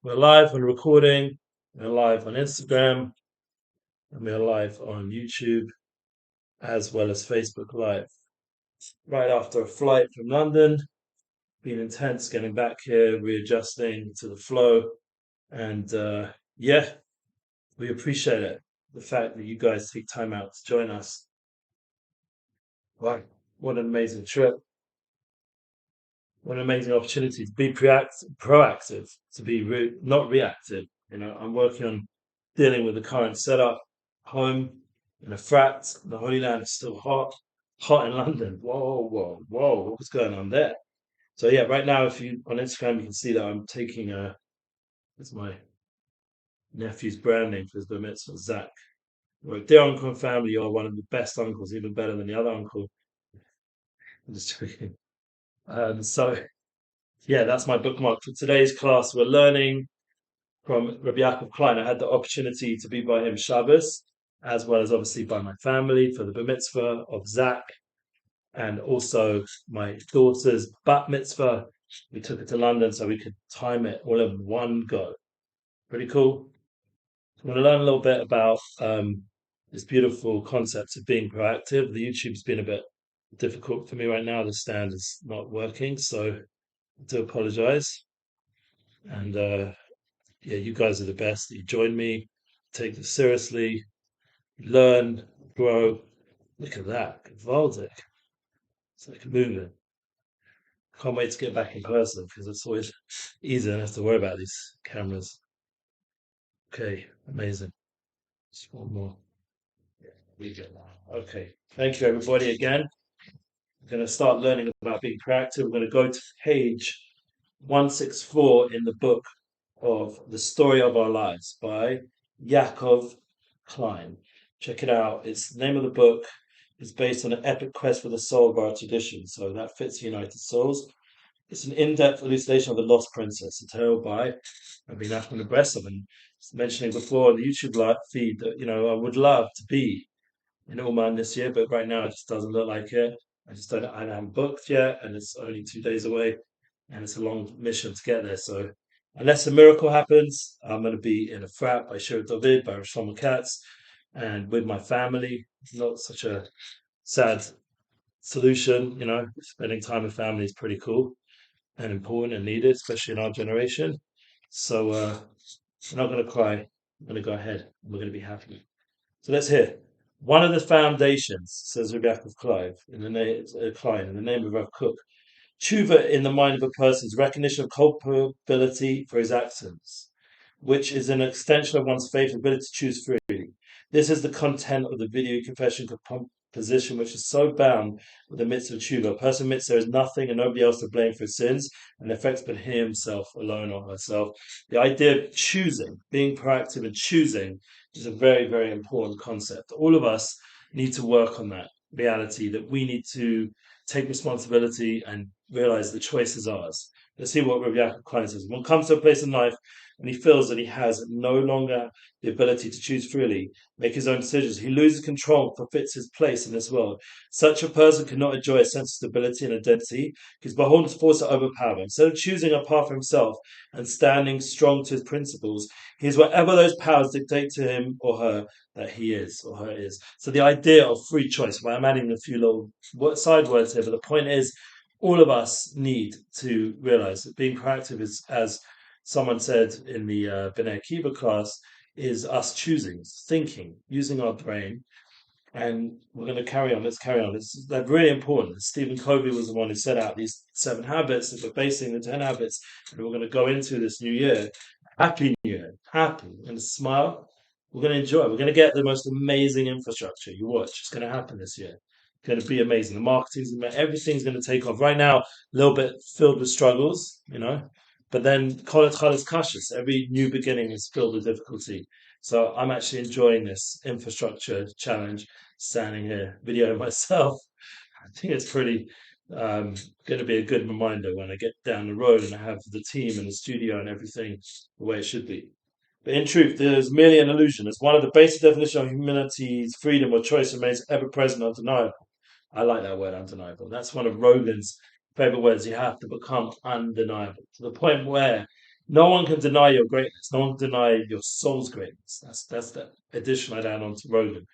We're live and recording. We're live on Instagram and we're live on YouTube as well as Facebook Live. Right after a flight from London, been intense getting back here, readjusting to the flow, and yeah, we appreciate it. The fact that you guys take time out to join us. Wow, what an amazing trip! What an amazing opportunity to be proactive, to be not reactive. I'm working on dealing with the current setup home in a frat. The Holy Land is still hot in London. Whoa, whoa, whoa! What was going on there? So yeah, right now, if you on Instagram, you can see that I'm taking it's my nephew's brand name for his bar mitzvah, Zach. Right, dear uncle and family, you're one of the best uncles, even better than the other uncle. I'm just joking. So yeah, that's my bookmark for today's class. We're learning from Rabbi Yaakov Klein. I had the opportunity to be by him Shabbos, as well as obviously by my family for the bar mitzvah of Zach, and also my daughter's bat mitzvah. We took it to London so we could time it all in one go. Pretty cool. I'm going to learn a little bit about this beautiful concept of being proactive. The YouTube's been a bit difficult for me right now. The stand is not working, so I do apologize. And yeah, you guys are the best. You join me, take this seriously, learn, grow. Look at that, Valdic. It's like moving. Can't wait to get back in person because it's always easier than have to worry about these cameras. Okay, amazing. Just one more. Yeah, we get that. Okay, thank you everybody again. We're going to start learning about being proactive. We're going to go to page 164 in the book of The Story of Our Lives by Yaakov Klein. Check it out. It's the name of the book. It's based on an epic quest for the soul of our tradition. So that fits United Souls. It's an in-depth elucidation of the Lost Princess, a tale by Rabbi Nachman of Breslov. And mentioning before on the YouTube feed that I would love to be in Oman this year, but right now it just doesn't look like it. I haven't booked yet, and it's only 2 days away, and it's a long mission to get there. So unless a miracle happens, I'm going to be in a frat by Shir David, by Shlomo Katz, and with my family. Not such a sad solution, spending time with family is pretty cool and important and needed, especially in our generation. So I'm not going to cry. I'm going to go ahead. We're going to be happy. So let's hear. One of the foundations, says Rabbi Yaakov Klein, in the name of Rav Kook, tshuva in the mind of a person is recognition of culpability for his actions, which is an extension of one's faith and ability to choose freely. This is the content of the video confession composition, which is so bound with the mitzvah of tshuva. A person admits there is nothing and nobody else to blame for his sins, and the effects but himself alone or herself. The idea of choosing, being proactive and choosing, is a very, very important concept. All of us need to work on that reality that we need to take responsibility and realize the choice is ours. Let's see what Rabbi Yaakov Klein says. One comes to a place in life and he feels that he has no longer the ability to choose freely, make his own decisions. He loses control, forfeits his place in this world. Such a person cannot enjoy a sense of stability and identity because beholden is forced to overpower him. Instead of choosing a path for himself and standing strong to his principles, he is whatever those powers dictate to him or her that he is or her is. So the idea of free choice, well, I'm adding a few little side words here, but the point is all of us need to realize that being proactive is, as someone said in the B'nai Akiva class, is us choosing, thinking, using our brain. And we're going to carry on. Let's carry on. They're really important. Stephen Covey was the one who set out these 7 habits that we're basing the 10 habits, and we're going to go into this new year. Happy New Year. Happy. We're going to smile. We're going to enjoy. We're going to get the most amazing infrastructure. You watch. It's going to happen this year. It's going to be amazing. The marketing's everything's going to take off. Right now, a little bit filled with struggles, but then Kol Etchad Kashas. Every new beginning is filled with difficulty. So I'm actually enjoying this infrastructure challenge, standing here videoing myself. I think it's pretty going to be a good reminder when I get down the road and I have the team and the studio and everything the way it should be. But in truth, there's merely an illusion. It's one of the basic definitions of humanity's freedom or choice remains ever present, undeniable. I like that word, undeniable. That's one of Rogan's favorite words. You have to become undeniable to the point where No one can deny your greatness. No one can deny your soul's greatness. That's the addition I'd add on to Rogan.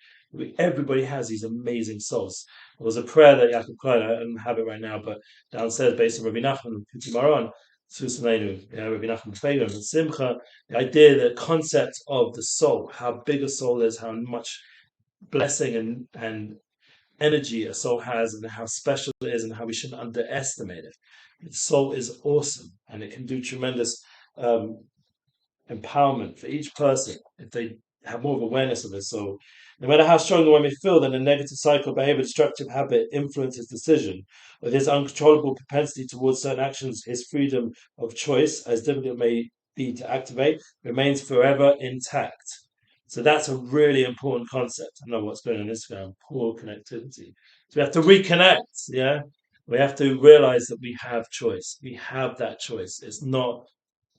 Everybody has these amazing souls. There was a prayer that Yaakov Klein, I don't have it right now, but downstairs based on Rabbi Nachman, Kuti Maran, Susanenu, Rabbi Nachman Feilim, and Simcha, the idea, the concept of the soul, how big a soul is, how much blessing and energy a soul has, and how special it is, and how we shouldn't underestimate it. The soul is awesome, and it can do tremendous um, empowerment for each person if they have more of awareness of it. So, no matter how strong one may feel that a negative cycle, behavior, destructive habit influences decision, or his uncontrollable propensity towards certain actions, his freedom of choice, as difficult it may be to activate, remains forever intact. So that's a really important concept. I know what's going on Instagram, poor connectivity. So we have to reconnect, yeah? We have to realize that we have choice. We have that choice. It's not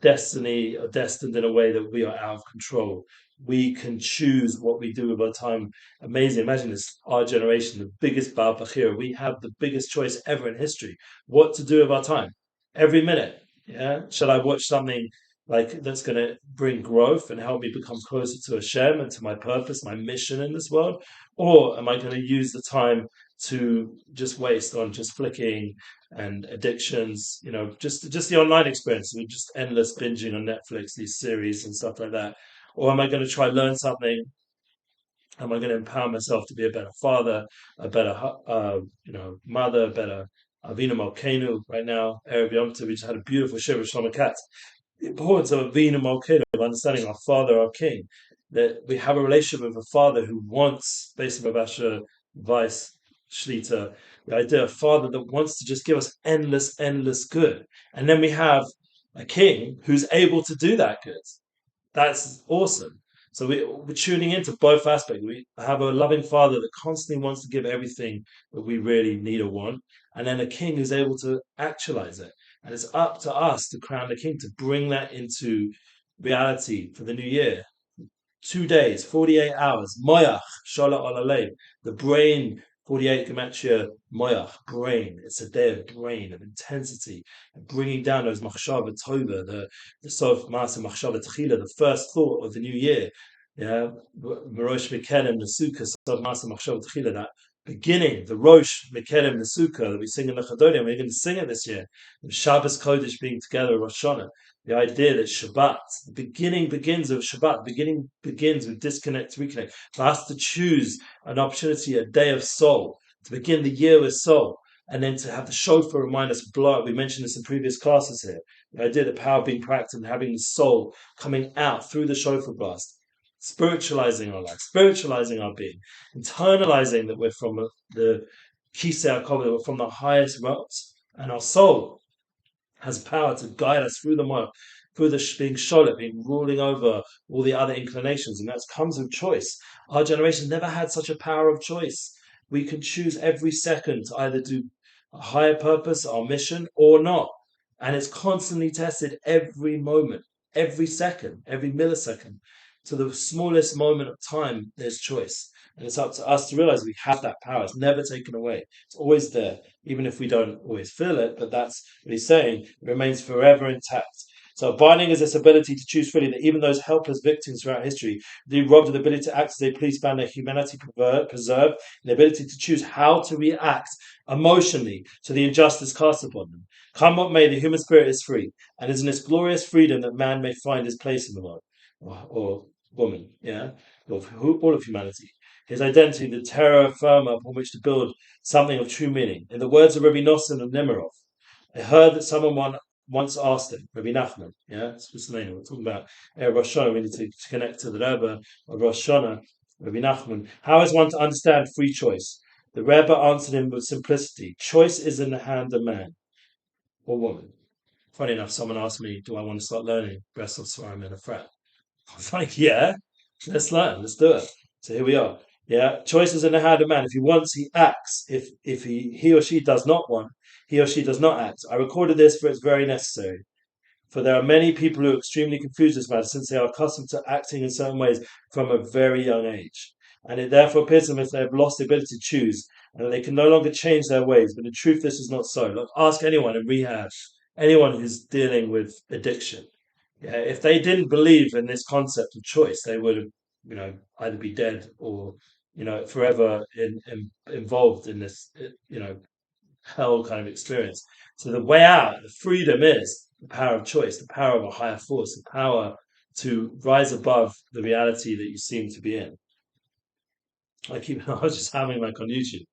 destiny or destined in a way that we are out of control. We can choose what we do with our time. Amazing. Imagine this, our generation, the biggest Baal Bachira. We have the biggest choice ever in history. What to do with our time. Every minute. Yeah. Shall I watch something like that's going to bring growth and help me become closer to Hashem and to my purpose, my mission in this world? Or am I going to use the time to just waste on just flicking and addictions, just the online experience with just endless binging on Netflix, these series and stuff like that? Or am I going to try learn something? Am I going to empower myself to be a better father, a better, mother, a better Avinu Malkeinu? Right now, Erev Yom Tov, we just had a beautiful shiur with Shlomo Katz. The importance of Avinu Malkeinu, of understanding our Father, our King, that we have a relationship with a Father who wants, based on Babasha Weiss Shlita, the idea of a Father that wants to just give us endless, endless good. And then we have a King who's able to do that good. That's awesome. So we're tuning into both aspects. We have a loving Father that constantly wants to give everything that we really need or want, and then a King who's able to actualize it. And it's up to us to crown the King, to bring that into reality for the new year. 2 days, 48 hours. Moyach, Shola Olalev. The brain, 48 Gematria, Moyach, brain. It's a day of brain, of intensity, and bringing down those Machshava Tova, the Sof Masa Machshava Tchila, the first thought of the new year. Yeah, Rosh Mekelim, the Sukkah, Sof Masa Machshava Tchila, that beginning, the Rosh Mekelim, the Sukkah that we sing in the Chadodim. We're going to sing it this year. Shabbos Kodesh being together, Rosh Hashanah, the idea that Shabbat, the beginning begins with Shabbat, the beginning begins with disconnect, reconnect. For us to choose an opportunity, a day of soul, to begin the year with soul, and then to have the shofar remind us, blow. We mentioned this in previous classes here. The idea, the power of being practiced and having the soul coming out through the shofar blast, spiritualizing our life, spiritualizing our being, internalizing that we're from the Kisei HaKol, we're from the highest realms, and our soul has power to guide us through the mire, through the being sholet, being ruling over all the other inclinations, and that comes with choice. Our generation never had such a power of choice. We can choose every second to either do a higher purpose, our mission, or not. And it's constantly tested every moment, every second, every millisecond. To the smallest moment of time, there's choice. And it's up to us to realize we have that power. It's never taken away. It's always there, even if we don't always feel it. But that's what he's saying. It remains forever intact. So abiding is this ability to choose freely, that even those helpless victims throughout history, they robbed of the ability to act as they please, found their humanity preserved, the ability to choose how to react emotionally to the injustice cast upon them. Come what may, the human spirit is free, and is in this glorious freedom that man may find his place in the world, or woman, yeah, of all of humanity. His identity, the terra firma upon which to build something of true meaning. In the words of Rabbi Nosson of Nemirov, I heard that someone once asked him, Rabbi Nachman, yeah, it's what's the name, we're talking about Rosh Hashanah, we need to connect to the Rebbe of Rosh Hashanah, Rabbi Nachman. How is one to understand free choice? The Rebbe answered him with simplicity. Choice is in the hand of man or woman. Funny enough, someone asked me, do I want to start learning Breast of Svarim in a frat? I was like, yeah, let's learn, let's do it. So here we are. Yeah, choice is in the hand of man. If he wants, he acts. If he or she does not want, he or she does not act. I recorded this for it's very necessary. For there are many people who are extremely confused this matter, since they are accustomed to acting in certain ways from a very young age. And it therefore appears to them as they have lost the ability to choose, and that they can no longer change their ways. But in truth, this is not so. Look, ask anyone in rehab, anyone who's dealing with addiction. Yeah, if they didn't believe in this concept of choice, they would have, either be dead or, forever involved in this, hell kind of experience. So the way out, the freedom is the power of choice, the power of a higher force, the power to rise above the reality that you seem to be in. I was just having like on YouTube.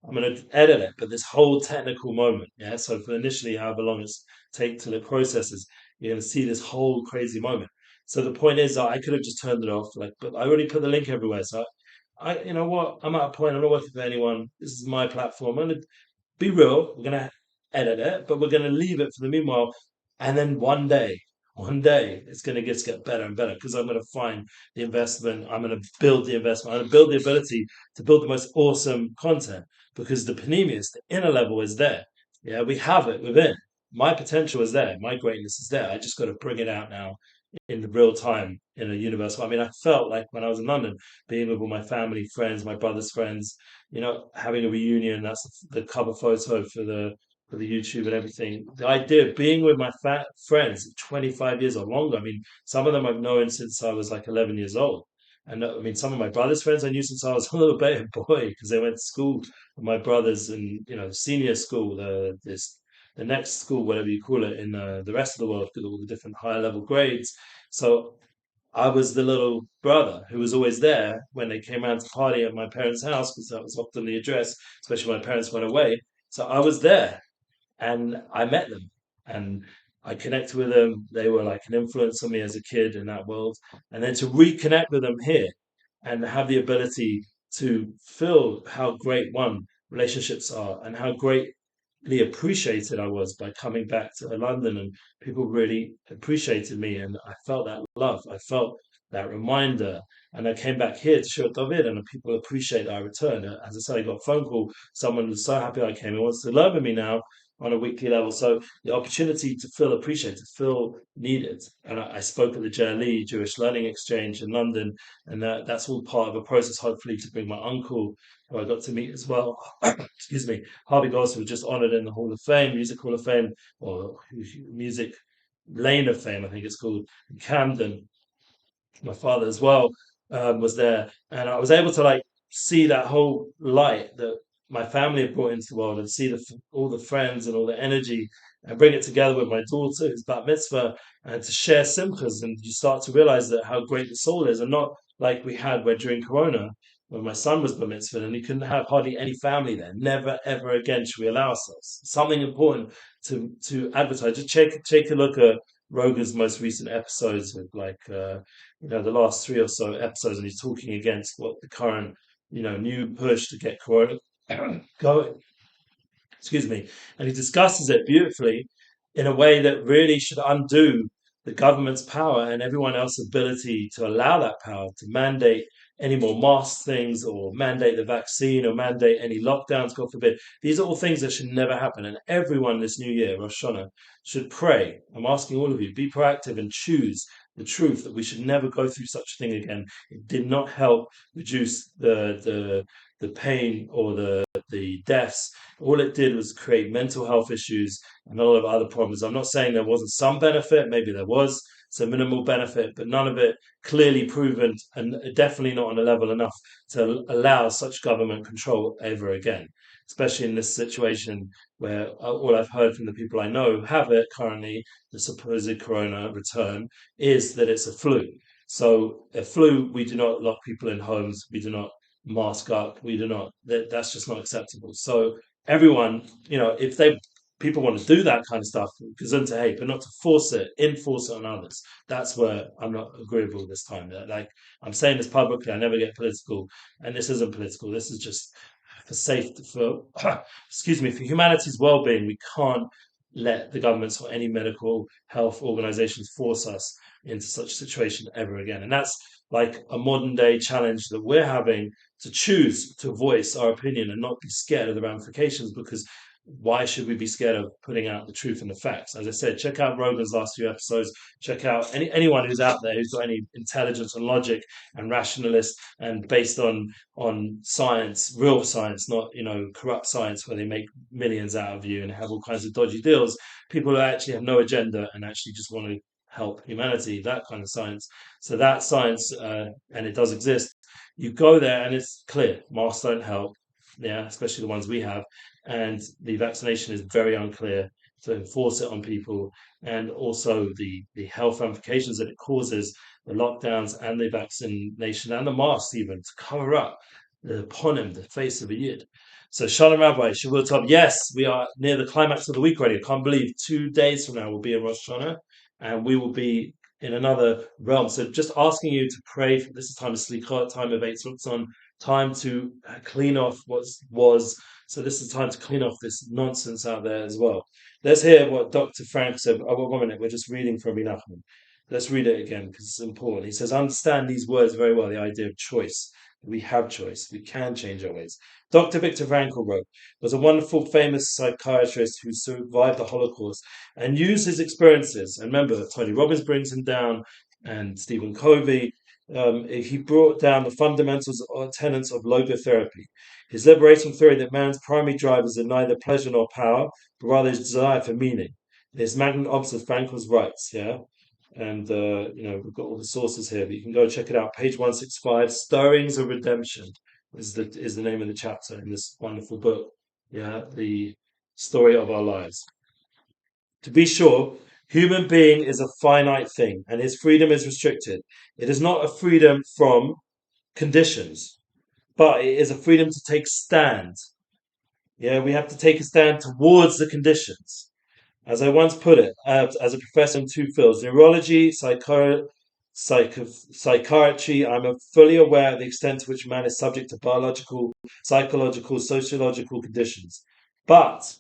I'm going to edit it, but this whole technical moment, yeah. So for initially, however long it's take till it processes, you're going to see this whole crazy moment. So the point is, that I could have just turned it off, like, but I already put the link everywhere. So you know what? I'm at a point. I'm not working for anyone. This is my platform. I'm going to be real. We're going to edit it, but we're going to leave it for the meanwhile. And then one day, it's going to just get better and better because I'm going to find the investment. I'm going to build the investment. I'm going to build the ability to build the most awesome content because the panemius, the inner level is there. Yeah, we have it within. My potential is there. My greatness is there. I just got to bring it out now in the real time in a universal. I mean, I felt like when I was in London, being with all my family, friends, my brother's friends, having a reunion. That's the cover photo for the YouTube and everything. The idea of being with my friends, 25 years or longer. I mean, some of them I've known since I was like 11 years old. And I mean, some of my brother's friends I knew since I was a little baby boy because they went to school with my brothers in, senior school, the next school, whatever you call it, in the rest of the world, with all the different higher level grades. So I was the little brother who was always there when they came around to party at my parents' house because that was often the address, especially when my parents went away. So I was there and I met them and I connected with them. They were like an influence on me as a kid in that world. And then to reconnect with them here and have the ability to feel how great relationships are and how greatly appreciated I was by coming back to London and people really appreciated me and I felt that love. I felt that reminder. And I came back here to show David and people appreciate that I returned. As I said, I got a phone call. Someone was so happy I came and wants to learn with me now on a weekly level. So the opportunity to feel appreciated, to feel needed. And I spoke at the JLE Jewish Learning Exchange in London, and that's all part of a process, hopefully, to bring my uncle, who I got to meet as well. Excuse me, Harvey Goss, was just honoured in the Hall of Fame, Music Hall of Fame, or Music Lane of Fame, I think it's called, in Camden. My father as well was there, and I was able to like see that whole light that my family had brought into the world, and see all the friends and all the energy, and bring it together with my daughter who's bat mitzvah, and to share simchas, and you start to realize that how great the soul is, and not like we had where during Corona. When my son was bat mitzvah and he couldn't have hardly any family there, never ever again should we allow ourselves something important to advertise. Just take a look at Rogan's most recent episodes with like the last three or so episodes, and he's talking against what the current, new push to get Corona going. Excuse me, and he discusses it beautifully in a way that really should undo the government's power and everyone else's ability to allow that power to mandate any more mask things or mandate the vaccine or mandate any lockdowns, God forbid. These are all things that should never happen. And everyone this new year, Rosh Hashanah, should pray. I'm asking all of you, be proactive and choose the truth that we should never go through such a thing again. It did not help reduce the pain or the deaths. All it did was create mental health issues and a lot of other problems. I'm not saying there wasn't some benefit, maybe there was some minimal benefit, but none of it clearly proven and definitely not on a level enough to allow such government control ever again, especially in this situation where all I've heard from the people I know who have it currently, the supposed corona return, is that it's a flu. So a flu, we do not lock people in homes. We do not mask up. We do not. That's just not acceptable. So everyone, if they people want to do that kind of stuff, gesundheit, hate, but not to enforce it on others. That's where I'm not agreeable this time. Like I'm saying this publicly, I never get political, and this isn't political. This is just for safety, for excuse me, for humanity's well-being. We can't let the governments or any medical health organizations force us into such a situation ever again. And that's like a modern day challenge that we're having to choose to voice our opinion and not be scared of the ramifications because why should we be scared of putting out the truth and the facts? As I said, check out Rogan's last few episodes. Check out anyone who's out there who's got any intelligence and logic and rationalist and based on science, real science, not corrupt science where they make millions out of you and have all kinds of dodgy deals. People who actually have no agenda and actually just want to help humanity, that kind of science. So that science, and it does exist. You go there and it's clear masks don't help, yeah, especially the ones we have, and the vaccination is very unclear to enforce it on people, and also the health ramifications that it causes, the lockdowns and the vaccination and the masks even to cover up the ponim, the face of a yid. So Shalom Rabbi, Shavua Tov. Yes, we are near the climax of the week already. I can't believe 2 days from now we'll be in Rosh Hashanah, and we will be in another realm. So just asking you to pray. This is time of Slichot, time of Eitzruktzon, time to clean off what was. So this is time to clean off this nonsense out there as well. Let's hear what Dr. Frank said. Oh, 1 minute, we're just reading from Menachem. Let's read it again because it's important. He says, understand these words very well, the idea of choice. We have choice. We can change our ways. Dr. Viktor Frankl wrote, was a wonderful, famous psychiatrist who survived the Holocaust and used his experiences. And remember, Tony Robbins brings him down, and Stephen Covey. He brought down the fundamentals or tenets of logotherapy. His liberating theory that man's primary drivers are neither pleasure nor power, but rather his desire for meaning. His magnum opus of Frankl's rights, yeah? And we've got all the sources here, but you can go check it out. Page 165, Stirrings of Redemption is the name of the chapter in this wonderful book. Yeah, the story of our lives. To be sure, human being is a finite thing, and his freedom is restricted. It is not a freedom from conditions, but it is a freedom to take stand. Yeah, we have to take a stand towards the conditions. As I once put it, as a professor in 2 fields, neurology, psychiatry, I'm fully aware of the extent to which man is subject to biological, psychological, sociological conditions. But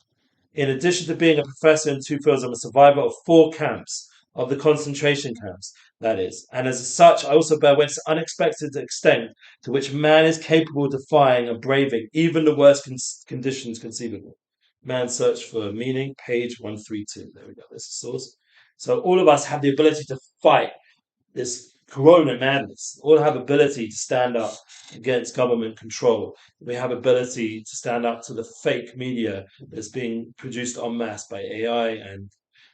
in addition to being a professor in 2 fields, I'm a survivor of 4 camps, of the concentration camps, that is. And as such, I also bear witness to the unexpected extent to which man is capable of defying and braving even the worst conditions conceivable. Man's Search for Meaning, page 132. There we go, there's the source. So all of us have the ability to fight this corona madness. All have ability to stand up against government control. We have ability to stand up to the fake media that's being produced en masse by AI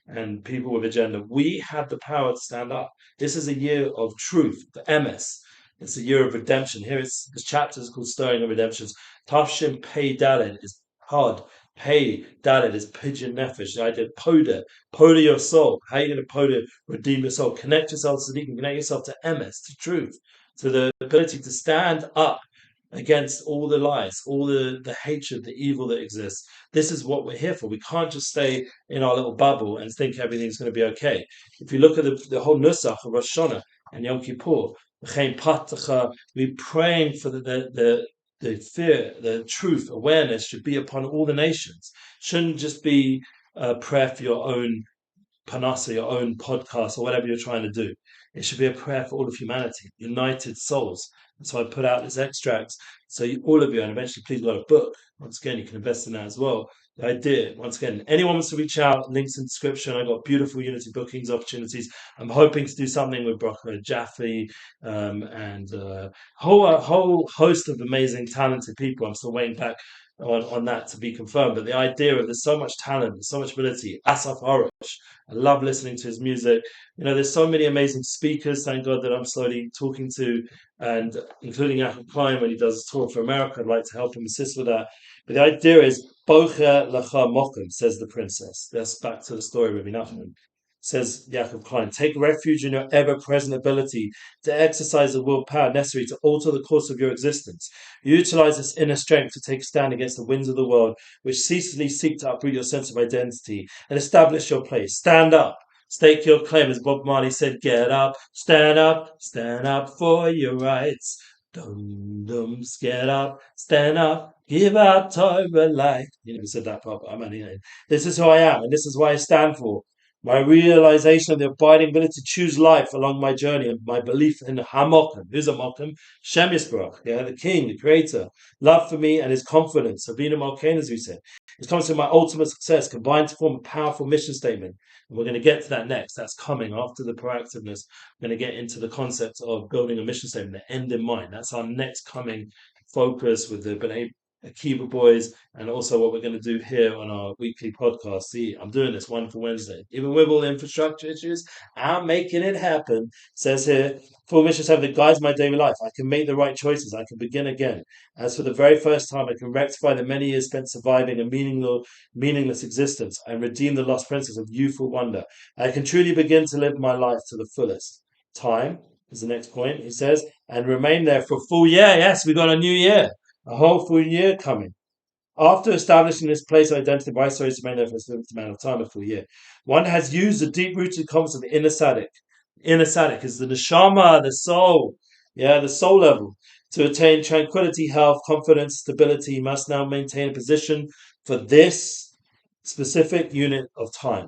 and people with agenda. We have the power to stand up. This is a year of truth, the MS. It's a year of redemption. Here it's this chapter is called Stirring of Redemptions. Tafshin Pei Daled is hard. Pei Daled is pigeon nefesh. The idea of poda your soul. How are you going to poda redeem your soul? Connect yourself to Sadiqim, connect yourself to MS, to truth, to the ability to stand up against all the lies, all the hatred, the evil that exists. This is what we're here for. We can't just stay in our little bubble and think everything's going to be okay. If you look at the whole Nusach of Rosh Hashanah and Yom Kippur, we're praying for the fear, the truth, awareness should be upon all the nations. Shouldn't just be a prayer for your own panasa, your own podcast, or whatever you're trying to do. It should be a prayer for all of humanity, united souls. And so I put out this extracts. So all of you, and eventually please got a book. Once again, you can invest in that as well. The idea, once again, anyone wants to reach out, links in the description. I got beautiful Unity bookings opportunities. I'm hoping to do something with Brocker Jaffe and a whole host of amazing, talented people. I'm still waiting back on that to be confirmed. But the idea of there's so much talent, there's so much ability. Asaf Arosh, I love listening to his music. There's so many amazing speakers, thank God, that I'm slowly talking to, and including Jacob Klein when he does his tour for America. I'd like to help him assist with that. But the idea is, Bocher Lecha Mokum, says the princess. That's back to the story of Rabbi Nachman. Says Jacob Klein, take refuge in your ever-present ability to exercise the willpower necessary to alter the course of your existence. Utilize this inner strength to take a stand against the winds of the world, which ceaselessly seek to uproot your sense of identity and establish your place. Stand up. Stake your claim, as Bob Marley said, get up, stand up for your rights. Dum-dums, get up, stand up, give out Torah light. You never said that part, but I'm only saying. This is who I am, and this is what I stand for. My realization of the abiding ability to choose life along my journey and my belief in Hamokim. Who's a Mokim? Shem Yisbarach, the King, the Creator. Love for me and his confidence. Sabina Malkain, as we said. It's coming to my ultimate success, combined to form a powerful mission statement. And we're going to get to that next. That's coming after the proactiveness. We're going to get into the concept of building a mission statement, the end in mind. That's our next coming focus with the B'nai Akiba Boys, and also what we're going to do here on our weekly podcast. See, I'm doing this one for Wednesday. Even with all the infrastructure issues, I'm making it happen. Says here, full mission have that guides my daily life. I can make the right choices. I can begin again. As for the very first time, I can rectify the many years spent surviving a meaningless existence and redeem the lost princess of youthful wonder. I can truly begin to live my life to the fullest. Time is the next point, he says, and remain there for a full year. Yes, we got a new year, a whole full year coming. After establishing this place of identity, by stories remain there for a certain amount of time, a full year. One has used the deep-rooted confidence of the inner Sadek. Inner Sadek is the neshama, the soul, the soul level. To attain tranquility, health, confidence, stability, you must now maintain a position for this specific unit of time.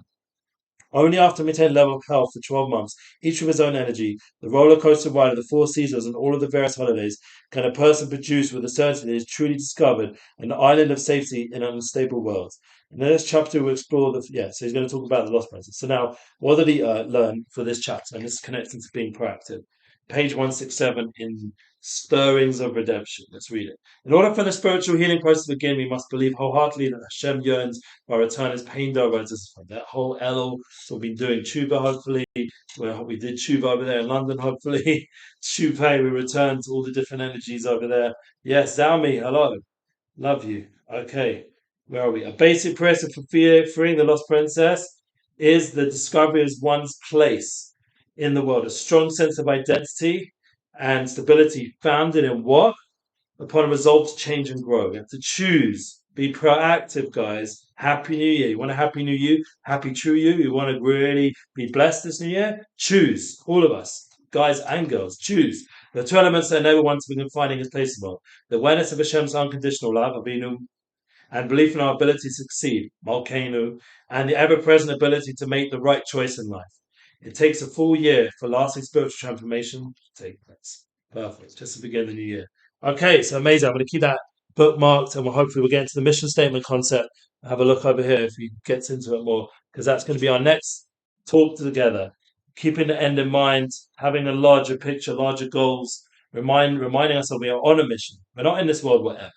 Only after maintaining level of health for 12 months, each with his own energy, the roller coaster ride of the four seasons and all of the various holidays, can a person produce with the certainty that he has truly discovered an island of safety in an unstable world. And in this chapter, we'll explore so he's going to talk about the lost princess. So now, what did he learn for this chapter? And this is connecting to being proactive. Page 167 in Stirrings of Redemption. Let's read it. In order for the spiritual healing process to begin, we must believe wholeheartedly that Hashem yearns for our return as pain over that whole Elul. So we've been doing Chuba, hopefully. We did Chuba over there in London, hopefully. Chupa, we returned to all the different energies over there. Yes, Zalmi, hello. Love you. Okay, where are we? A basic process for freeing the lost princess is the discovery of one's place in the world, a strong sense of identity and stability founded in what? Upon a resolve to change and grow. You have to choose. Be proactive, guys. Happy New Year. You want a happy new you? Happy true you? You want to really be blessed this new year? Choose. All of us, guys and girls, choose. The two elements that enable one to begin finding his place in the world. The awareness of Hashem's unconditional love, Avinu, and belief in our ability to succeed, Malkeinu, and the ever-present ability to make the right choice in life. It takes a full year for lasting spiritual transformation to take place. Perfect. Just to begin the new year. Okay, so amazing. I'm going to keep that bookmarked, and we'll get into the mission statement concept. Have a look over here if you get into it more, because that's going to be our next talk together. Keeping the end in mind, having a larger picture, larger goals, reminding ourselves we are on a mission. We're not in this world whatever.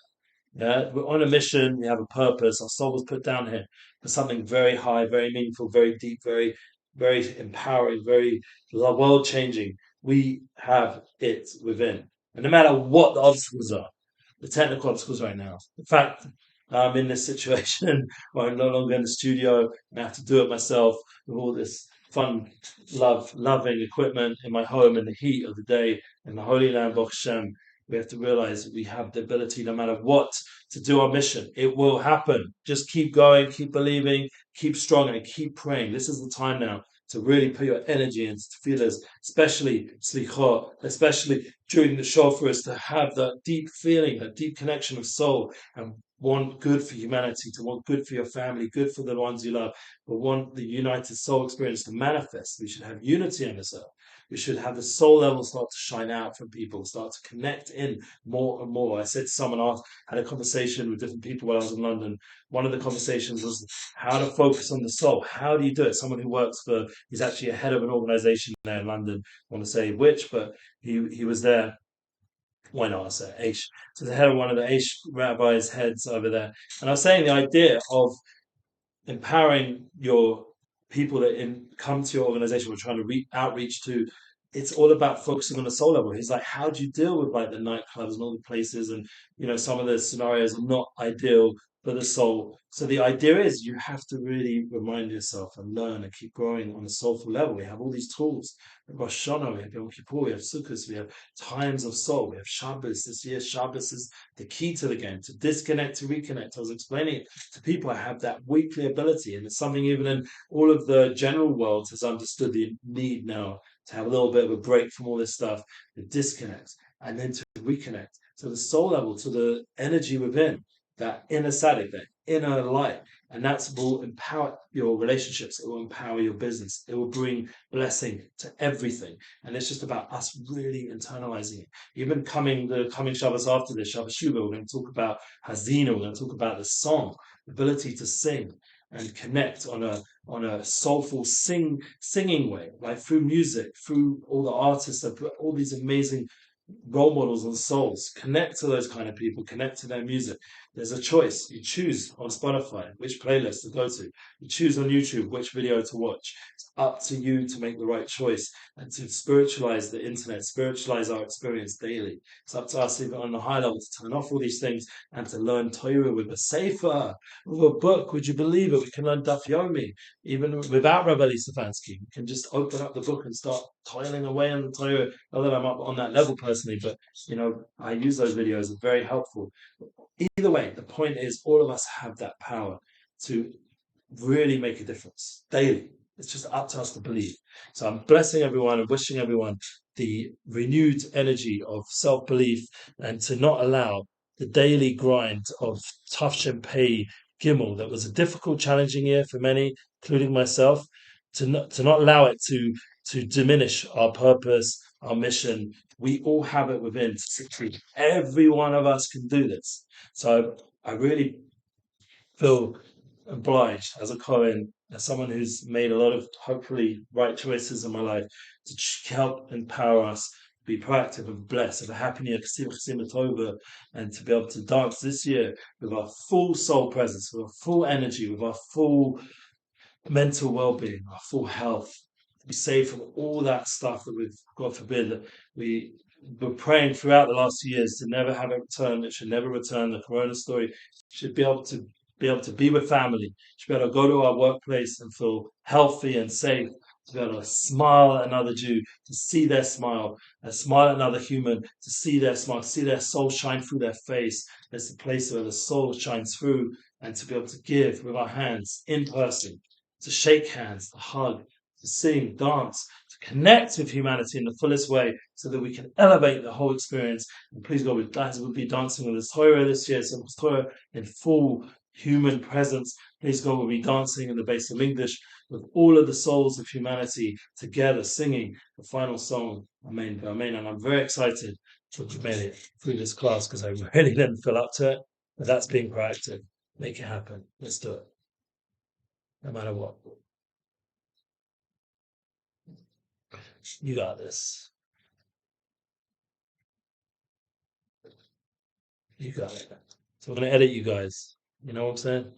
Yeah, we're on a mission. We have a purpose. Our soul was put down here for something very high, very meaningful, very deep, very, very empowering, very world changing. We have it within, and no matter what the obstacles are, the technical obstacles right now, the fact I'm in this situation where I'm no longer in the studio and I have to do it myself with all this fun, loving equipment in my home in the heat of the day in the Holy Land, Baruch Hashem. We have to realize we have the ability, no matter what, to do our mission. It will happen. Just keep going, keep believing, keep strong, and keep praying. This is the time now to really put your energy into tefillahs, especially slichot, especially during the shofars, to have that deep feeling, that deep connection of soul, and want good for humanity, to want good for your family, good for the ones you love, but want the united soul experience to manifest. We should have unity on this earth. We should have the soul level start to shine out from people, start to connect in more and more. I said to someone, I had a conversation with different people while I was in London. One of the conversations was how to focus on the soul. How do you do it? Someone who works he's actually a head of an organization there in London. I want to say which, but he was there. Why not? I say Aish. So the head of one of the Aish rabbis' heads over there. And I was saying the idea of empowering your people that come to your organization, we're trying to outreach to. It's all about focusing on the soul level. He's like, how do you deal with like the nightclubs and all the places, and some of the scenarios are not ideal for the soul. So the idea is you have to really remind yourself and learn and keep growing on a soulful level. We have all these tools. We have Rosh Hashanah, we have Yom Kippur, we have Sukkot, we have times of soul, we have Shabbos. This year, Shabbos is the key to the game, to disconnect, to reconnect. I was explaining it to people. I have that weekly ability, and it's something even in all of the general world has understood the need now to have a little bit of a break from all this stuff, to disconnect, and then to reconnect to the soul level, to the energy within, that inner Sadek, that inner light. And that will empower your relationships. It will empower your business. It will bring blessing to everything. And it's just about us really internalizing it. Even the coming Shabbos after this, Shabbos Shuvah, we're going to talk about Hazina. We're going to talk about the song, the ability to sing and connect on a soulful singing way, like through music, through all the artists that put all these amazing role models and souls. Connect to those kind of people, connect to their music. There's a choice. You choose on Spotify which playlist to go to. You choose on YouTube which video to watch. It's up to you to make the right choice and to spiritualize the internet, spiritualize our experience daily. It's up to us, even on the high level, to turn off all these things and to learn Torah with a sefer, with a book. Would you believe it? We can learn Daf Yomi even without Rabbi Stefansky. We can just open up the book and start toiling away on the Torah. Not that I'm up on that level personally, but I use those videos. They're very helpful. Either way, the point is all of us have that power to really make a difference daily. It's just up to us to believe. So I'm blessing everyone and wishing everyone the renewed energy of self belief and to not allow the daily grind of Tafshin Pei Gimel, that was a difficult, challenging year for many, including myself, to not allow it to diminish our purpose, our mission. We all have it within to succeed. Every one of us can do this. So I really feel obliged as a Cohen, as someone who's made a lot of hopefully right choices in my life, to help empower us, be proactive and blessed, have a happy new year, Tova, and to be able to dance this year with our full soul presence, with our full energy, with our full mental well-being, our full health, to be saved from all that stuff that we've, God forbid, that we were praying throughout the last 2 years to never have it return. It should never return. The Corona story should be able to be with family. Should be able to go to our workplace and feel healthy and safe. To be able to smile at another Jew, to see their smile, and smile at another human, to see their smile, see their soul shine through their face. It's the place where the soul shines through, and to be able to give with our hands in person, to shake hands, to hug, to sing, dance, to connect with humanity in the fullest way so that we can elevate the whole experience. And please God, we'll be dancing with the Torah this year, so Torah in full human presence. Please God, we'll be dancing in the base of English with all of the souls of humanity together singing the final song, Amen, Amen. And I'm very excited to have made it through this class because I really didn't feel up to it. But that's being proactive. Make it happen. Let's do it. No matter what. You got this. You got it. So I'm going to edit you guys. You know what I'm saying?